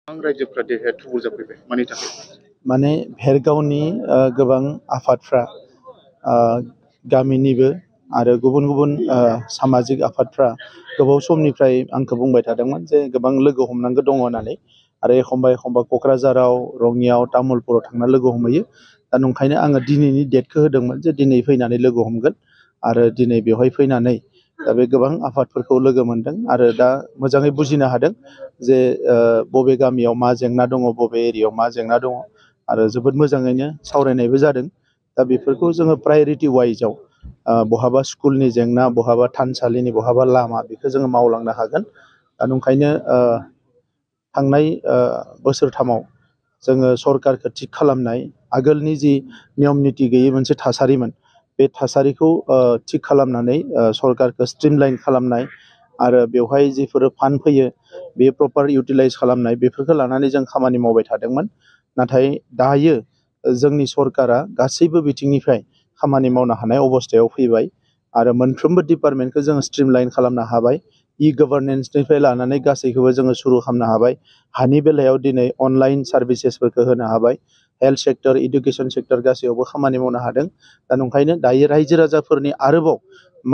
आं रायजोफ्रा देहाय थुबुर जाफैबाय मानि थाखाय माने भेरगावनि गोबां आफादफ्रा गामिनिबो आरो गुबुन गुबुन सामाजिक आफादफ्रा गोबाव समनिफ्राय आंखौ बुंबाय थादोंमोन जे गोबां लोगो हमनांगौ दङ होननानै आरो एखमबा एखमबा क'क्राझाराव रङियाव तामुलपुराव थांना लोगो हमहैयो दा नंखायनो आङो दिनैनि डेटखौ होदोंमोन जे दिनै फैनानै लोगो हमगोन आरो दिनै बेवहाय फैनानै दा बे गोबां आफादफोरखौ लोगो मोनदों आरो दा मोजाङै बुजिनो हादों जे बबे गामियाव मा जेंना दङ बबे एरियायाव मा जेंना दङ आरो जोबोद मोजाङैनो सावरायनायबो जादों दा बेफोरखौ जोङो प्रायरिटि वाइजआव बहाबा स्कुलनि जेंना बहाबा थानसालिनि बहाबा लामा बेखौ जोङो मावलांनो हागोन दा नंखायनो थांनाय बोसोरथामाव जोङो सरकारखौ थिग खालामनाय आगोलनि जि नियम निति गैयै मोनसे थासारिमोन बे थासारिखौ थिग खालामनानै सरकारखौ स्ट्रिमलाइन खालामनाय आरो बेवहाय जिफोर फान्ड फैयो बे प्रपार इउटिलाइज खालामनाय बेफोरखौ लानानै जों खामानि मावबाय थादोंमोन नाथाय दायो जोंनि सरकारा गासैबो बिथिंनिफ्राय खामानि मावनो हानाय अबस्थायाव फैबाय आरो मोनफ्रोमबो डिपार्टमेन्टखौ जोङो स्ट्रिमलाइन खालामनो हाबाय इ गभार्नेन्सनिफ्राय लानानै गासैखौबो जोङो सुरु खालामनो हाबाय हानि बेलायाव दिनै अनलाइन सार्भिसेसफोरखौ होनो हाबाय हेल्थ सेक्टर इडुकेसन सेक्टर गासैयावबो खामानि मावनो हादों दा नंखायनो दायो रायजो राजाफोरनि आरोबाव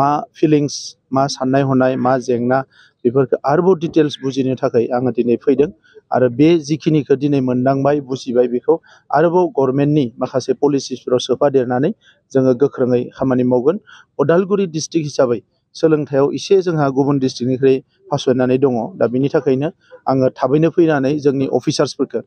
मा फिलिंस मा साननाय हनाय मा जेंना बेफोरखौ आरोबाव डिटेल्स बुजिनो थाखाय आङो दिनै फैदों आरो बे जिखिनिखौ दिनै मोनदांबाय बुजिबाय बेखौ आरोबाव गभर्नमेन्टनि माखासे पलिसिसफोराव सोफादेरनानै जोङो गोख्रोङै खामानि मावगोन उदालगुरि डिस्ट्रिक्ट हिसाबै सोलोंथायाव एसे जोंहा गुबुन डिस्ट्रिक्टनिख्रुइ फासयनानै दङ दा बिनि थाखायनो आङो थाबैनो फैनानै जोंनि अफिसार्सफोरखौ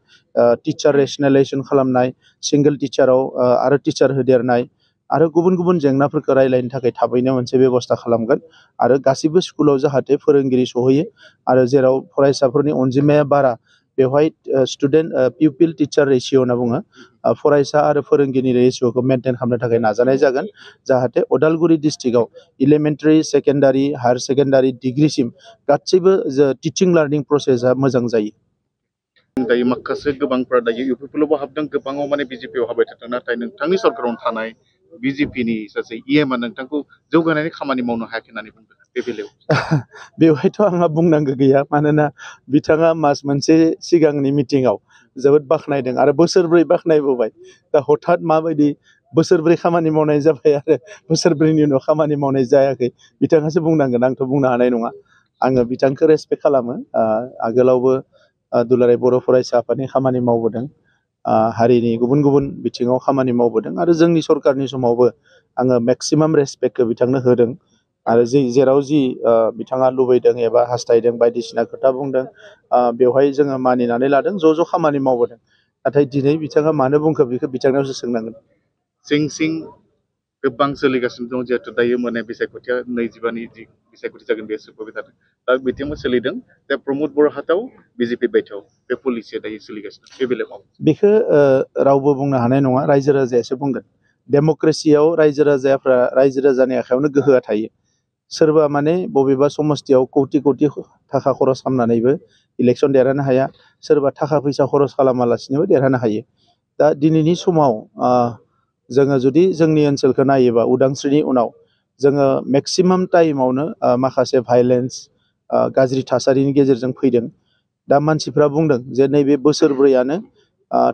टिचार रेसनेलाइजेसन खालामनाय सिंगोल टिचाराव आरो टिचार होदेरनाय आरो गुबुन गुबुन जेंनाफोरखौ रायलायनो थाखाय थाबैनो मोनसे बेबस्था खालामगोन आरो गासिबो स्कुलाव जाहाथे फोरोंगिरि सहैयो आरो जेराव फरायसाफोरनि अनजिमाया बारा बेवहाय स्टुडेन्ट पिउपिल टिचार रेसिय' होनना बुङो फरायसा आरो फोरोंगिरिनि रेसिय'खौ मेनटेन खालामनो थाखाय नाजानाय जागोन जाहाथे उदालगुरि डिस्ट्रिक्टआव इलिमेन्टारि सेकेन्डारि हायार सेकेन्डारि डिग्रिसिम गासैबो टिचिं लार्निं प्रसेसा मोजां जायो दायो माखासे गोबांफ्रा दायो इउपिपिएलआवबो हाबदों गोबाङाव माने बिजेपिआव हाबबाय थादों नाथाय नोंथांनि सरकारावनो थानाय बिजेपिनि सासे इएमआ नोंथांखौ जौगानायनि खामानि मावनो हायाखै होननानै बुंदों बे बेलायाव बेवहायथ' आंहा बुंनांगौ गैया मानोना बिथाङा मास मोनसे सिगांनि मिटिङाव जोबोद बाख्नायदों आरो बोसोरब्रै बाख्नायबोबाय दा हथात माबायदि बोसोरब्रै खामानि मावनाय जाबाय आरो बोसोरब्रैनि उनाव खामानि मावनाय जायाखै बिथाङासो बुंनांगोन आंथ' बुंनो हानाय नङा आङो बिथांखौ रेसपेक्ट खालामो आगोलावबो दुलाराय बर' फरायसा आफादनि खामानि मावबोदों हारिनि गुबुन गुबुन बिथिङाव खामानि मावबोदों आरो जोंनि सरकारनि समावबो आङो मेक्सिमाम रेसपेक्टखौ बिथांनो होदों आरो जेराव जि बिथाङा लुबैदों एबा हास्थायदों बायदिसिना खोथा बुंदों बेवहाय जोङो मानिनानै लादों ज' खामानि मावबोदों नाथाय दिनै बिथाङा मानो बुंखो बेखौ बिथांनावसो सोंनांगोन सिं गोबां सोलिगासिनो दं जिहेतु दायो माने बिसायख'थिया 22नि जि बिसायख'थि जागोन बे सोलिबाय थादों दा बिथिंबो सोलिदों दा प्रमद बर'हाटआव बिजेपि बायथ'आव बे पलिसिया दायो सोलिगासिनो बे बेलायाव बेखौ रावबो बुंनो हानाय नङा रायजो राजायासो बुंगोन डेम'क्रेसियाव रायजो राजानि आखायावनो गोहोआ थायो सोरबा माने बबेबा समस्थियाव कौटि थाखा खरस खालामनानैबो इलेक्सन देरहानो हाया सोरबा थाखा फैसा खरस खालामालासिनोबो देरहानो हायो दा दिनैनि समाव जोङो जुदि जोंनि ओनसोलखौ नायोबा उदांस्रिनि उनाव जोङो मेक्सिमाम टाइमावनो माखासे भायलेन्स गाज्रि थासारिनि गेजेरजों फैदों दा मानसिफ्रा बुंदों जे नैबे बोसोरब्रैयानो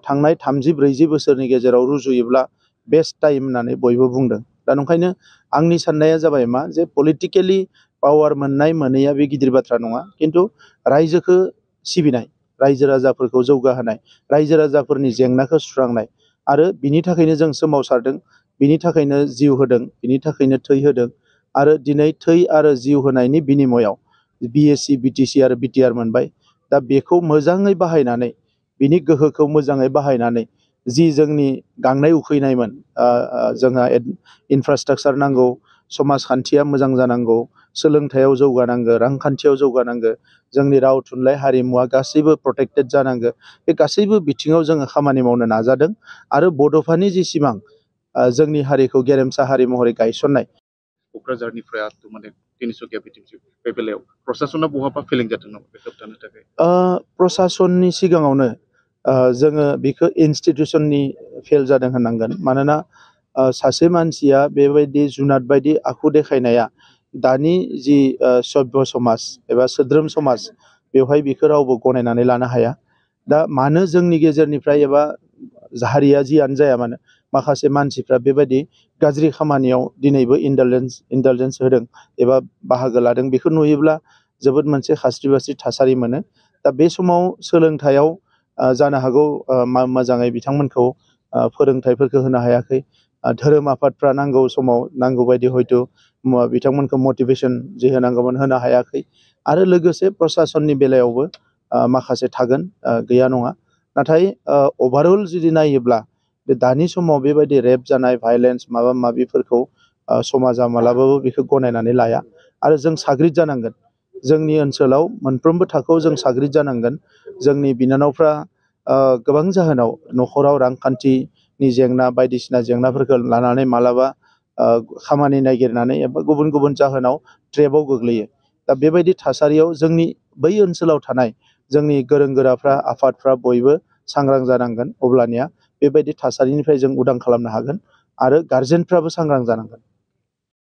थांनाय 30-40 बोसोरनि गेजेराव रुजुयोब्ला बेस्ट टाइम होननानै बयबो बुंदों दा नंखायनो आंनि साननाया जाबाय मा जे पलिटिकेलि पावार मोननाय मोनैया बे गिदिर बाथ्रा नङा खिन्थु रायजोखौ सिबिनाय रायजो राजाफोरखौ जौगाहोनाय रायजो राजाफोरनि जेंनाखौ सुस्रांनाय आरो बिनि थाखायनो जों सोमावसारदों बिनि थाखायनो जिउ होदों बिनि थाखायनो थै होदों आरो दिनै थै आरो जिउ होनायनि बिनिमयआव बिएससि बिटिसि आरो बिटिआर मोनबाय दा बेखौ मोजाङै बाहायनानै बिनि गोहोखौ मोजाङै बाहायनानै जि जोंनि गांनाय उखैनायमोन जोंहा इनफ्रास्ट्राक्चार नांगौ समाजखान्थिया मोजां जानांगौ सोलोंथायाव जौगानांगौ रांखान्थियाव जौगानांगौ जोंनि राव थुनलाइ हारिमुवा गासैबो प्रटेक्टेड जानांगौ बे गासैबो बिथिङाव जोङो खामानि मावनो नाजादों आरो बड'फानि जि सिमां जोंनि हारिखौ गेरेमसा हारि महरै गायसननाय क'क्राझारनिफ्राय माने तिनिसुकिया बिथिंसिम बे बेलायाव प्रसासना बहाबा फेलें जादों नामा बे होबथानो थाखाय प्रसासननि सिगाङावनो जोङो बेखौ इन्सटिटिउसननि फेल जादों होननांगोन मानोना सासे मानसिया बेबायदि जुनाद बायदि आखु देखायनाया दानि जि सभ्य समाज एबा सोद्रोम समाज बेवहाय बेखौ रावबो गनायनानै लानो हाया दा मानो जोंनि गेजेरनिफ्राय एबा हारिया जियानो जाया मानो माखासे मानसिफ्रा बेबायदि गाज्रि खामानियाव दिनैबो इन्डालजेन्स होदों एबा बाहागो लादों बेखौ नुयोब्ला जोबोद मोनसे खास्रि बास्रि थासारि मोनो। दा बे समाव सोलोंथाइयाव जानो हागौ मोजाङै बिथांमोनखौ फोरोंथाइफोरखौ होनो हायाखै। धोरोम आफादफ्रा नांगौ समाव नांगौ बायदि हयथ' बिथांमोनखौ मटिभेसन जि होनांगौमोन होनो हायाखै। आरो लोगोसे प्रसासननि बेलायावबो माखासे थागोन, गैया नङा। नाथाय अभारअल जुदि नायोब्ला बे दानि समाव बेबायदि रेप जानाय भायलेन्स माबा माबिफोरखौ समाजा मालाबाबो बेखौ गनायनानै लाया। आरो जों साग्रिद जानांगोन। जोंनि ओनसोलाव मोनफ्रोमबो थाखोआव जों साग्रिद जानांगोन। जोंनि बिनानावफ्रा गोबां जाहोनाव न'खराव रांखान्थिनि जेंना बायदिसिना जेंनाफोरखौ लानानै मालाबा खामानि नागिरनानै एबा गुबुन गुबुन जाहोनाव ट्रेपआव गोग्लैयो। दा बेबायदि थासारियाव जोंनि बै ओनसोलाव थानाय जोंनि गोरों गोराफ्रा आफादफ्रा बयबो सांग्रां जानांगोन। अब्लानिया बेबायदि थासारिनिफ्राय जों उदां खालामनो हागोन। आरो गारजेनफ्राबो सांग्रां जानांगोन।